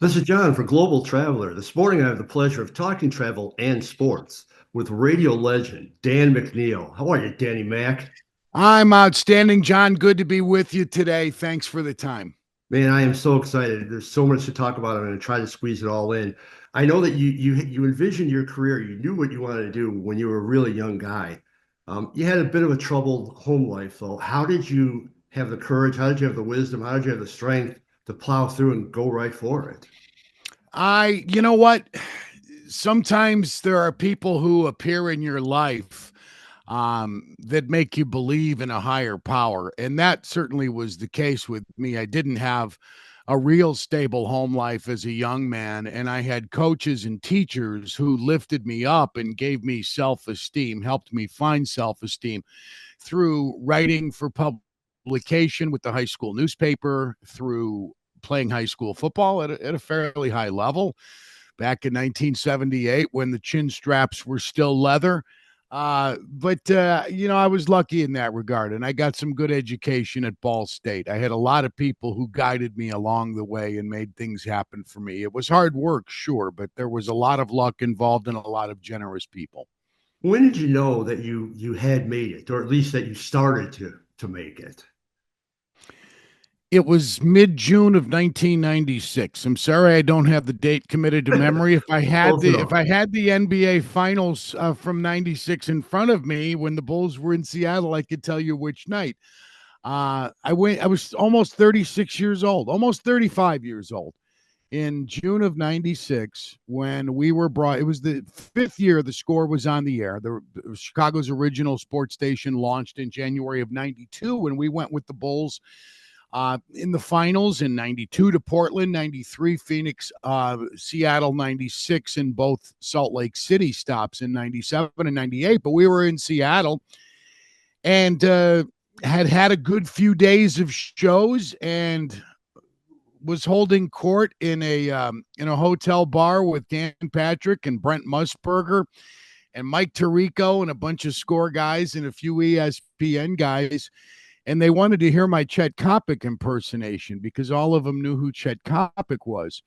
This is John for Global Traveler. This morning I have the pleasure of talking travel and sports with radio legend Dan McNeil. How are you, Danny Mac? I'm outstanding, John. Good to be with you today. Thanks for the time. Man, I am so excited. There's so much to talk about. I'm going to try to squeeze it all in. I know that you envisioned your career. You knew what you wanted to do when you were a really young guy. You had a bit of a troubled home life, though. How did you have the courage? How did you have the wisdom? How did you have the strength to plow through and go right for it? You know what? Sometimes there are people who appear in your life that make you believe in a higher power. And that certainly was the case with me. I didn't have a real stable home life as a young man. And I had coaches and teachers who lifted me up and gave me self esteem, helped me find self esteem through writing for publication with the high school newspaper, through playing high school football at a fairly high level back in 1978 when the chin straps were still leather. But I was lucky in that regard, and I got some good education at Ball State. I had a lot of people who guided me along the way and made things happen for me. It was hard work, sure, but there was a lot of luck involved and a lot of generous people. When did you know that you had made it, or at least that you started to make it? It was mid-June of 1996. I'm sorry I don't have the date committed to memory. If I had Close the if enough. I had the NBA Finals from '96 in front of me when the Bulls were in Seattle, I could tell you which night. I was almost 36 years old, almost 35 years old in June of '96 when we were brought. It was the fifth year the Score was on the air. The Chicago's original sports station launched in January of '92, and we went with the Bulls in the finals in 92 to Portland, 93 Phoenix, Seattle 96, and both Salt Lake City stops in 97 and 98. But we were in Seattle and had a good few days of shows and was holding court in a hotel bar with Dan Patrick and Brent Musburger and Mike Tirico and a bunch of Score guys and a few ESPN guys, and they wanted to hear my Chet Kopic impersonation because all of them knew who Chet Kopic was.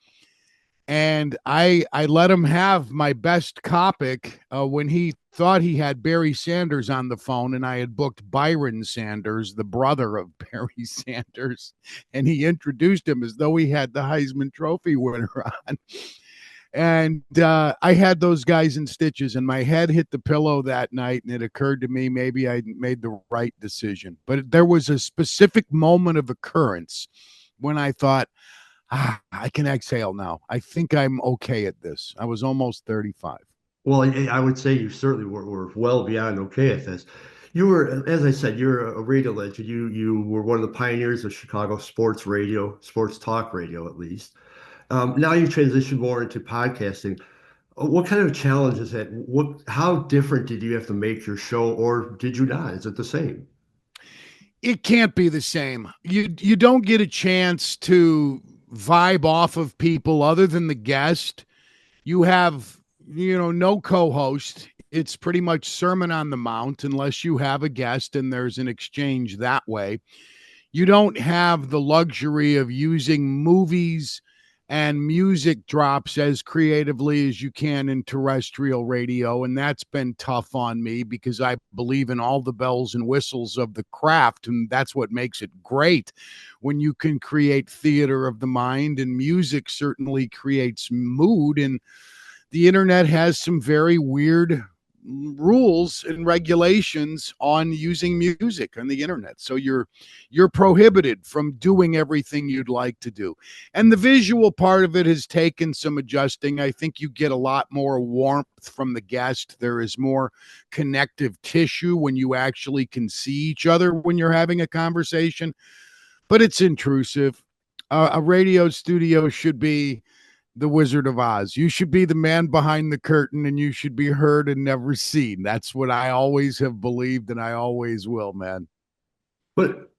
And I let him have my best Kopic when he thought he had Barry Sanders on the phone, and I had booked Byron Sanders, the brother of Barry Sanders, and he introduced him as though he had the Heisman Trophy winner on. And I had those guys in stitches, and my head hit the pillow that night, and it occurred to me maybe I made the right decision. But there was a specific moment of occurrence when I thought, I can exhale now. I think I'm okay at this. I was almost 35. Well, I would say you certainly were well beyond okay at this. You were, as I said, you're a radio legend. You were one of the pioneers of Chicago sports radio, sports talk radio, at least. Now you transition more into podcasting. What kind of challenge is that? How different did you have to make your show, or did you not? Is it the same? It can't be the same. You don't get a chance to vibe off of people other than the guest. You have, no co-host. It's pretty much Sermon on the Mount unless you have a guest and there's an exchange that way. You don't have the luxury of using movies and music drops as creatively as you can in terrestrial radio. And that's been tough on me because I believe in all the bells and whistles of the craft. And that's what makes it great when you can create theater of the mind, and music certainly creates mood. And the internet has some very weird rules and regulations on using music on the internet, so you're prohibited from doing everything you'd like to do. And the visual part of it has taken some adjusting. I think you get a lot more warmth from the guest. There is more connective tissue when you actually can see each other when you're having a conversation, but it's intrusive. A radio studio should be the Wizard of Oz. You should be the man behind the curtain, and you should be heard and never seen. That's what I always have believed, and I always will, man. But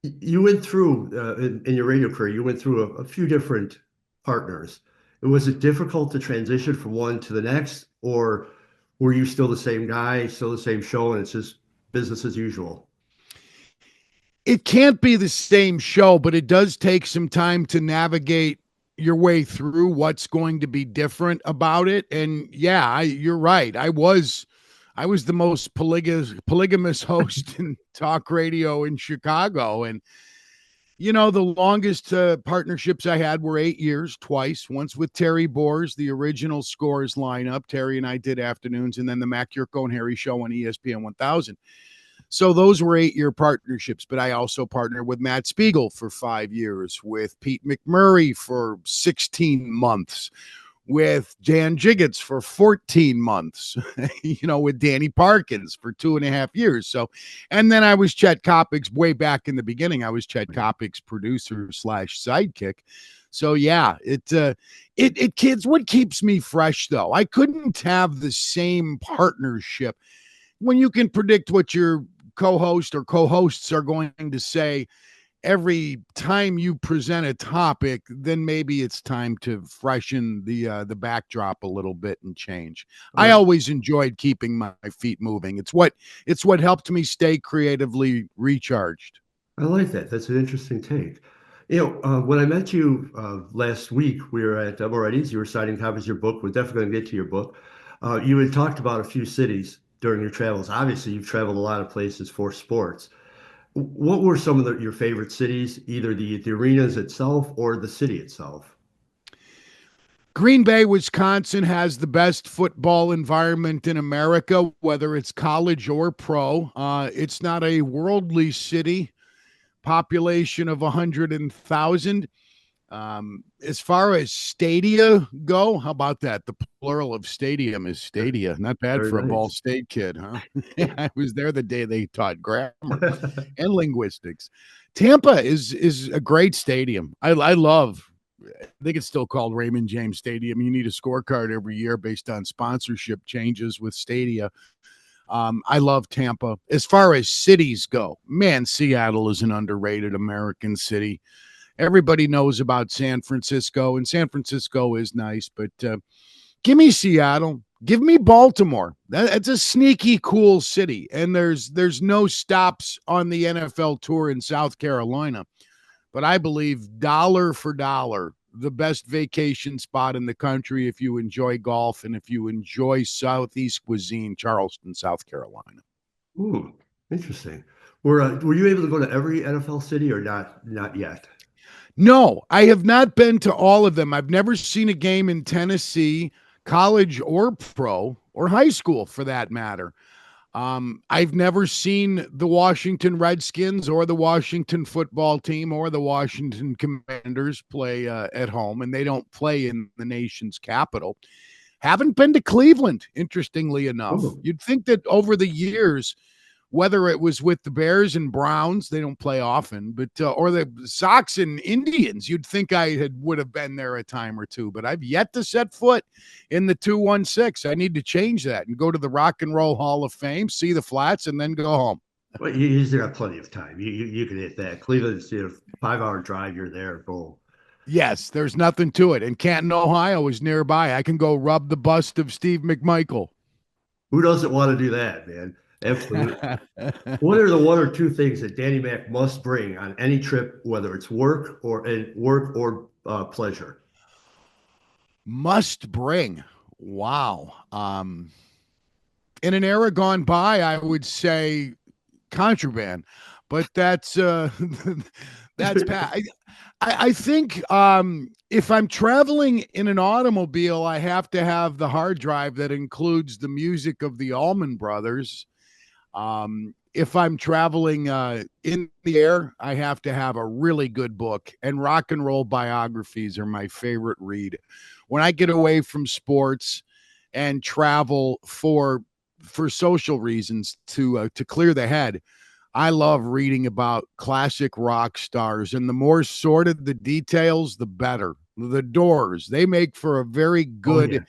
you went through in your radio career, you went through a few different partners. Was it difficult to transition from one to the next, or were you still the same guy, still the same show, and it's just business as usual? It can't be the same show, but it does take some time to navigate your way through what's going to be different about it. And yeah, you're right. I was the most polygamous host in talk radio in Chicago. And the longest partnerships I had were 8 years, twice, once with Terry Boers, the original Scores lineup. Terry and I did afternoons, and then the Mac Yurko and Harry show on ESPN 1000. So those were 8-year partnerships, but I also partnered with Matt Spiegel for 5 years, with Pete McMurray for 16 months, with Dan Jiggets for 14 months, with Danny Parkins for 2.5 years. So, and then I was Chet Kopic's way back in the beginning. I was Chet Kopic's producer / sidekick. So yeah, it kids, what keeps me fresh though, I couldn't have the same partnership when you can predict what your co-host or co-hosts are going to say every time you present a topic. Then maybe it's time to freshen the backdrop a little bit and change. I always enjoyed keeping my feet moving. It's what helped me stay creatively recharged. I like that. That's an interesting take. When I met you last week, we were at Double Ready's. You were signing copies of your book. We're definitely going to get to your book. You had talked about a few cities during your travels. Obviously, you've traveled a lot of places for sports. What were some of your favorite cities, either the arenas itself or the city itself? Green Bay, Wisconsin has the best football environment in America, whether it's college or pro. It's not a worldly city, population of 100,000. As far as stadia go, how about that? The plural of stadium is stadia. Not bad Very for a Ball nice. State kid, huh? I was there the day they taught grammar and linguistics. Tampa is a great stadium. I love. I think it's still called Raymond James Stadium. You need a scorecard every year based on sponsorship changes with stadia. I love Tampa. As far as cities go, man, Seattle is an underrated American city. Everybody knows about San Francisco, and San Francisco is nice, but give me Seattle. Give me Baltimore. That's a sneaky, cool city, and there's no stops on the NFL tour in South Carolina. But I believe dollar for dollar, the best vacation spot in the country if you enjoy golf and if you enjoy Southeast cuisine, Charleston, South Carolina. Ooh, interesting. Were you able to go to every NFL city or not? Not yet. No, I have not been to all of them. I've never seen a game in Tennessee, college or pro or high school for that matter. I've never seen the Washington Redskins or the Washington football team or the Washington Commanders play at home, and they don't play in the nation's capital. Haven't been to Cleveland, interestingly enough. Oh, You'd think that over the years, whether it was with the Bears and Browns, they don't play often, but or the Sox and Indians, you'd think I would have been there a time or two, but I've yet to set foot in the 216. I need to change that and go to the Rock and Roll Hall of Fame, see the flats, and then go home. well, you still got plenty of time. You can hit that. Cleveland's 5 hour drive. You're there. Boom. Yes, there's nothing to it. And Canton, Ohio is nearby. I can go rub the bust of Steve McMichael. Who doesn't want to do that, man? Absolutely. What are the one or two things that Danny Mac must bring on any trip, whether it's work or pleasure? Must bring. Wow. In an era gone by, I would say contraband, but that's that's I think if I'm traveling in an automobile, I have to have the hard drive that includes the music of the Allman Brothers. If I'm traveling in the air, I have to have a really good book, and rock and roll biographies are my favorite read. When I get away from sports and travel for social reasons to clear the head, I love reading about classic rock stars, and the more sordid the details, the better. The Doors, they make for a very Oh yeah. good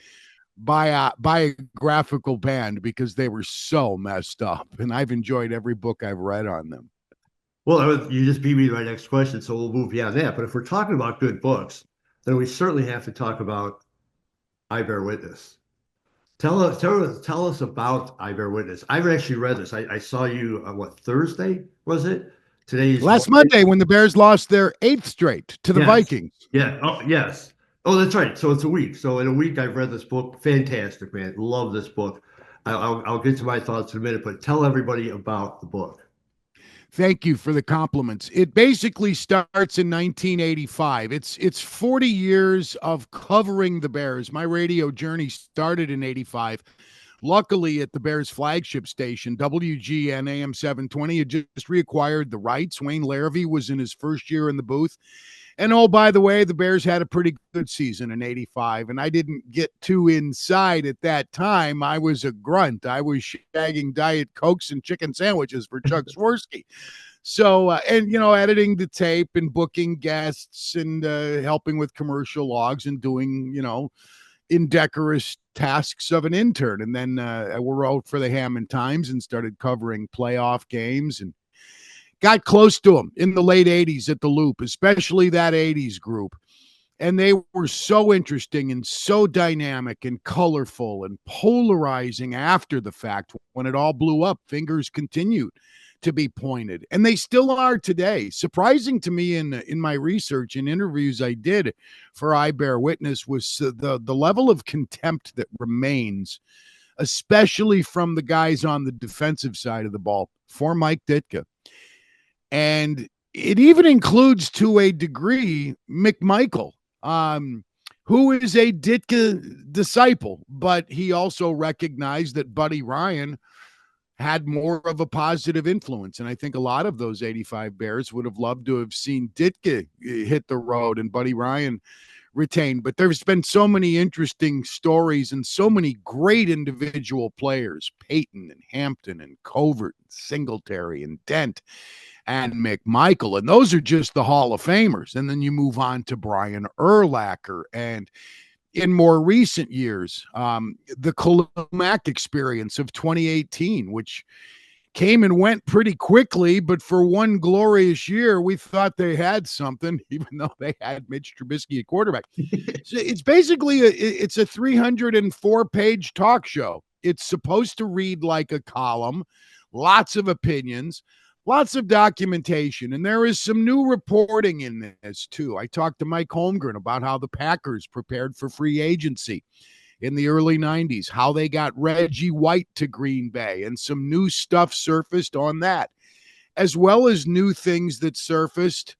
biographical band because they were so messed up, and I've enjoyed every book I've read on them. Well, you just beat me to my next question, so we'll move beyond that. But if we're talking about good books, then we certainly have to talk about I Bear Witness. Tell us about I Bear Witness. I've actually read this. I saw you on what, Thursday, was it? Today's Last Monday when the Bears lost their eighth straight to the Yes. Vikings. Yeah. Oh, yes. Oh, that's right. So it's a week. So in a week, I've read this book. Fantastic, man. Love this book. I'll get to my thoughts in a minute, but tell everybody about the book. Thank you for the compliments. It basically starts in 1985. It's 40 years of covering the Bears. My radio journey started in 85. Luckily, at the Bears flagship station, WGN AM 720 had just reacquired the rights. Wayne Larrivee was in his first year in the booth. And oh, by the way, the Bears had a pretty good season in 85. And I didn't get too inside at that time. I was a grunt. I was shagging Diet Cokes and chicken sandwiches for Chuck Swirsky. So, editing the tape and booking guests and helping with commercial logs and doing, indecorous tasks of an intern. And then I wrote for the Hammond Times and started covering playoff games and got close to them in the late 80s at the Loop, especially that 80s group. And they were so interesting and so dynamic and colorful and polarizing after the fact. When it all blew up, fingers continued to be pointed, and they still are today. Surprising to me in my research and interviews I did for I Bear Witness was the level of contempt that remains, especially from the guys on the defensive side of the ball for Mike Ditka. And it even includes, to a degree, McMichael, who is a Ditka disciple, but he also recognized that Buddy Ryan had more of a positive influence. And I think a lot of those 85 Bears would have loved to have seen Ditka hit the road and Buddy Ryan retain. But there's been so many interesting stories and so many great individual players, Peyton and Hampton and Covert and Singletary and Dent and McMichael. And those are just the Hall of Famers. And then you move on to Brian Urlacher and in more recent years, the Kolomac experience of 2018, which came and went pretty quickly, but for one glorious year, we thought they had something, even though they had Mitch Trubisky at quarterback. So it's basically it's a 304-page talk show. It's supposed to read like a column, lots of opinions, lots of documentation, and there is some new reporting in this too. I talked to Mike Holmgren about how the Packers prepared for free agency in the early 90s, how they got Reggie White to Green Bay, and some new stuff surfaced on that, as well as new things that surfaced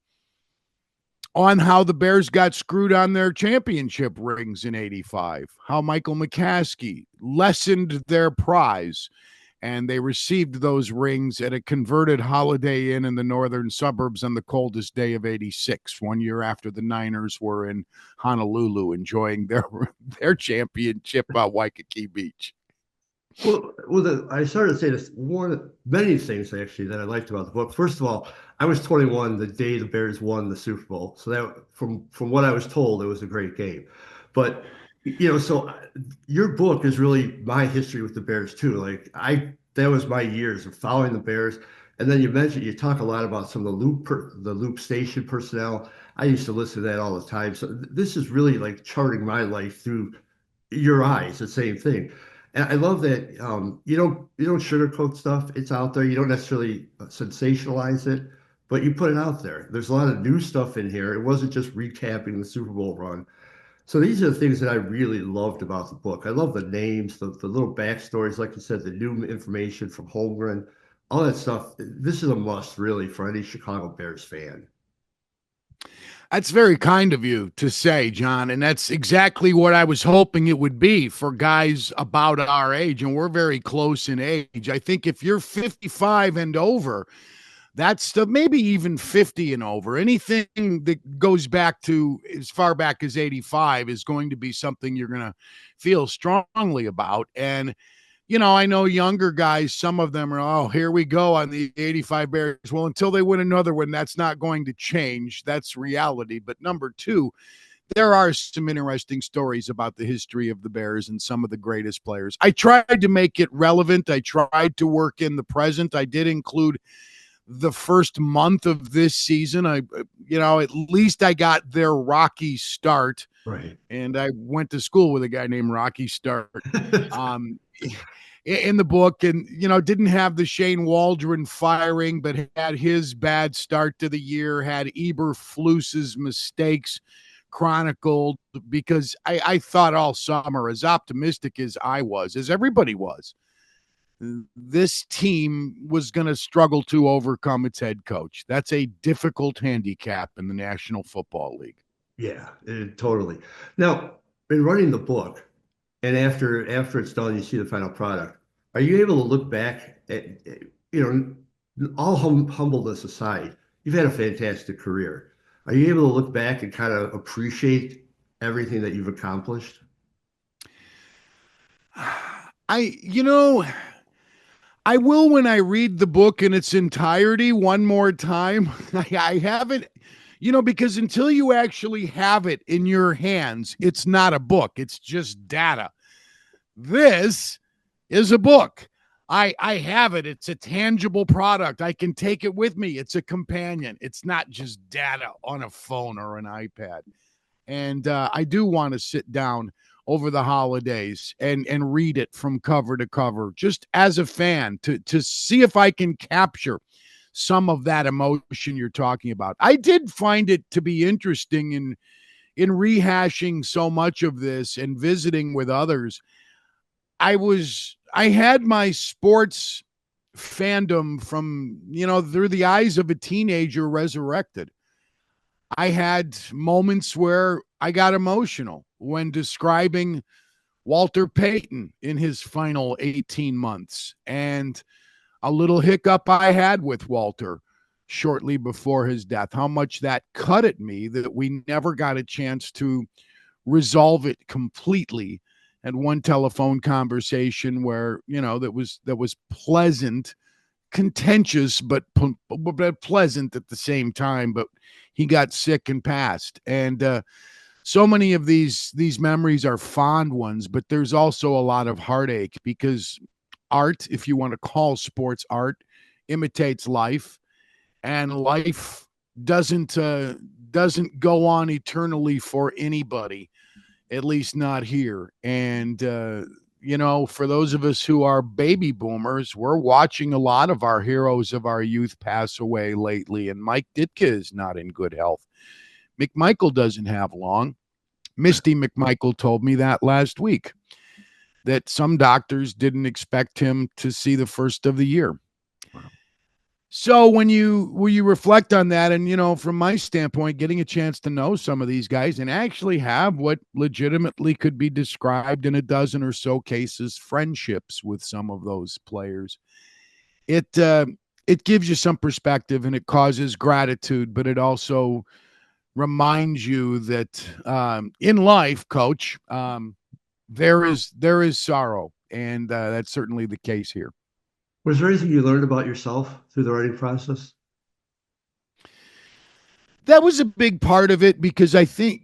on how the Bears got screwed on their championship rings in 85, how Michael McCaskey lessened their prize, and they received those rings at a converted Holiday Inn in the northern suburbs on the coldest day of 86, 1 year after the Niners were in Honolulu enjoying their championship at Waikiki Beach. I started to say this one of many things actually that I liked about the book. First of all, I was 21 the day the Bears won the Super Bowl, so that from what I was told, it was a great game. But so your book is really my history with the Bears too. Like that was my years of following the Bears. And then you talk a lot about some of the Loop station personnel. I used to listen to that all the time. So this is really like charting my life through your eyes, the same thing. And I love that you don't sugarcoat stuff. It's out there. You don't necessarily sensationalize it, but you put it out there. There's a lot of new stuff in here. It wasn't just recapping the Super Bowl run. So these are the things that I really loved about the book. I love the names, the little backstories, like you said, the new information from Holmgren, all that stuff. This is a must, really, for any Chicago Bears fan. That's very kind of you to say, John. And that's exactly what I was hoping it would be for guys about our age. And we're very close in age. I think if you're 55 and over, that's maybe even 50 and over. Anything that goes back to as far back as 85 is going to be something you're going to feel strongly about. And I know younger guys, some of them are, oh, here we go on the 85 Bears. Well, until they win another one, that's not going to change. That's reality. But number two, there are some interesting stories about the history of the Bears and some of the greatest players. I tried to make it relevant. I tried to work in the present. I did include the first month of this season. At least I got their rocky start. Right. And I went to school with a guy named Rocky Start. In the book, and didn't have the Shane Waldron firing, but had his bad start to the year, had Eberflus's mistakes chronicled, because I thought all summer, as optimistic as I was, as everybody was, this team was going to struggle to overcome its head coach. That's a difficult handicap in the National Football League. Yeah, totally. Now, in writing the book, and after it's done, you see the final product. Are you able to look back at, all humbleness aside, you've had a fantastic career. Are you able to look back and kind of appreciate everything that you've accomplished? I, you know, I will when I read the book in its entirety one more time. I haven't, because until you actually have it in your hands, it's not a book, it's just data. This is a book. I have it. It's a tangible product. I can take it with me. It's a companion. It's not just data on a phone or an iPad. And I do want to sit down over the holidays and read it from cover to cover, just as a fan, to see if I can capture some of that emotion you're talking about. I did find it to be interesting in rehashing so much of this and visiting with others. I had my sports fandom from, through the eyes of a teenager resurrected. I had moments where I got emotional when describing Walter Payton in his final 18 months, and a little hiccup I had with Walter shortly before his death, how much that cut at me that we never got a chance to resolve it completely. And one telephone conversation where, that was pleasant, contentious, but pleasant at the same time. But he got sick and passed. And so many of these memories are fond ones, but there's also a lot of heartache because art, if you want to call sports art, imitates life, and life doesn't go on eternally for anybody, at least not here. And for those of us who are baby boomers, we're watching a lot of our heroes of our youth pass away lately. And Mike Ditka is not in good health. McMichael doesn't have long. Misty McMichael told me that last week, that some doctors didn't expect him to see the first of the year. So when you reflect on that, and from my standpoint, getting a chance to know some of these guys and actually have what legitimately could be described in a dozen or so cases friendships with some of those players, it gives you some perspective, and it causes gratitude, but it also reminds you that in life, Coach, there is sorrow, and that's certainly the case here. Was there anything you learned about yourself through the writing process? That was a big part of it, because I think,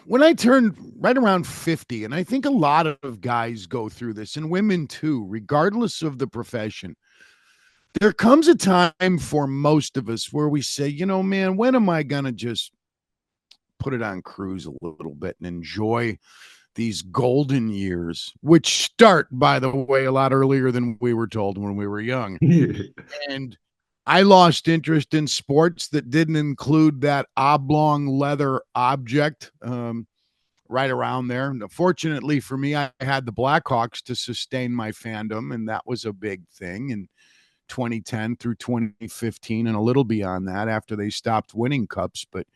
when I turned right around 50, and I think a lot of guys go through this, and women too, regardless of the profession, there comes a time for most of us where we say, man, when am I going to just put it on cruise a little bit and enjoy these golden years, which start, by the way, a lot earlier than we were told when we were young. And I lost interest in sports that didn't include that oblong leather object right around there. Fortunately for me, I had the Blackhawks to sustain my fandom, and that was a big thing in 2010 through 2015 and a little beyond that after they stopped winning cups. But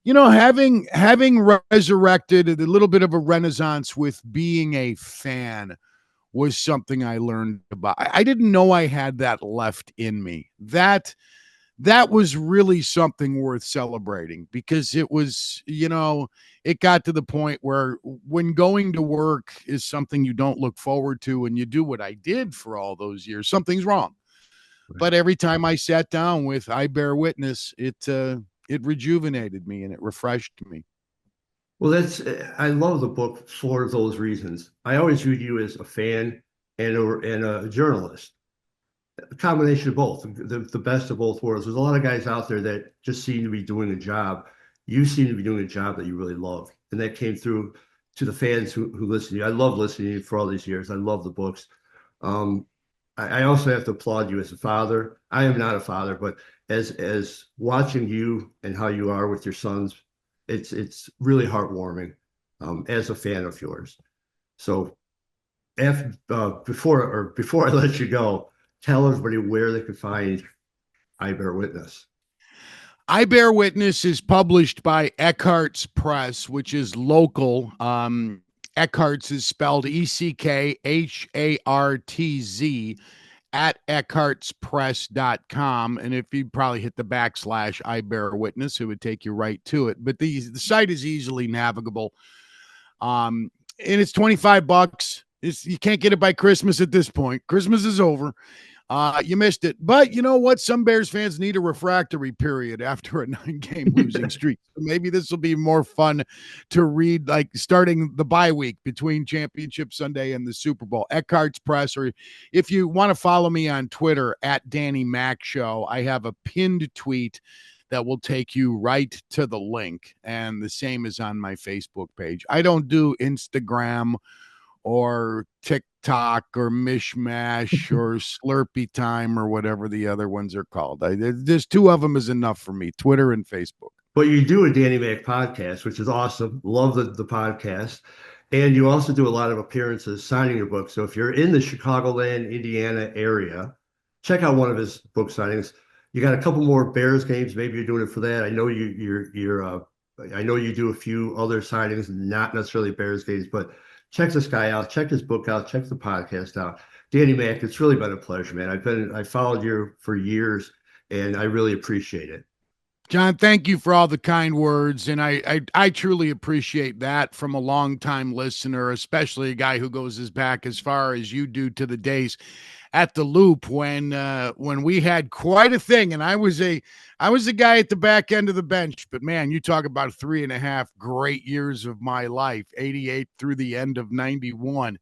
having resurrected a little bit of a renaissance with being a fan was something I learned about. I didn't know I had that left in me. That was really something worth celebrating, because it was, it got to the point where when going to work is something you don't look forward to, and you do what I did for all those years, something's wrong. Right. But every time I sat down with I Bear Witness, it rejuvenated me and it refreshed me. Well, I love the book for those reasons. I always viewed you as a fan and a journalist, a combination of both, the best of both worlds. There's a lot of guys out there that just seem to be doing a job. You seem to be doing a job that you really love. And that came through to the fans who listen to you. I love listening to you for all these years. I love the books. I also have to applaud you as a father. I am not a father, but as watching you and how you are with your sons, It's really heartwarming as a fan of yours. So before I let you go, tell everybody where they can find I Bear Witness. I Bear Witness is published by Eckhart's Press, which is local. Eckhart's is spelled ECKHARTZ at eckhartspress.com. And if you probably hit the backslash I Bear Witness, it would take you right to it. But the site is easily navigable. And it's $25. You can't get it by Christmas at this point. Christmas is over. You missed it. But you know what? Some Bears fans need a refractory period after a 9-game losing streak. So maybe this will be more fun to read, like starting the bye week between Championship Sunday and the Super Bowl. Eckhart's Press, or if you want to follow me on Twitter at Danny Mac Show, I have a pinned tweet that will take you right to the link. And the same is on my Facebook page. I don't do Instagram or TikTok or Mishmash or Slurpee Time or whatever the other ones are called. There's two of them is enough for me, Twitter and Facebook. But you do a Danny Mac podcast, which is awesome. Love the podcast. And you also do a lot of appearances signing your book. So if you're in the Chicagoland, Indiana area, check out one of his book signings. You got a couple more Bears games. Maybe you're doing it for that. I know I know you do a few other signings, not necessarily Bears games, but check this guy out, check his book out, check the podcast out. Danny Mac, it's really been a pleasure, man. I followed you for years and I really appreciate it. John, thank you for all the kind words. And I truly appreciate that from a longtime listener, especially a guy who goes back as far as you do to the days at the Loop when we had quite a thing. And I was a guy at the back end of the bench, but man, you talk about 3.5 great years of my life, 88 through the end of 91.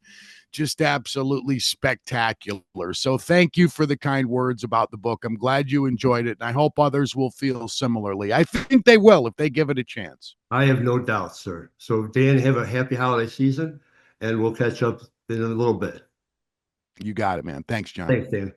Just absolutely spectacular. So thank you for the kind words about the book. I'm glad you enjoyed it, and I hope others will feel similarly. I think they will if they give it a chance. I have no doubt, sir. So Dan, have a happy holiday season, and we'll catch up in a little bit. You got it, man. Thanks, John. Thanks, Dan.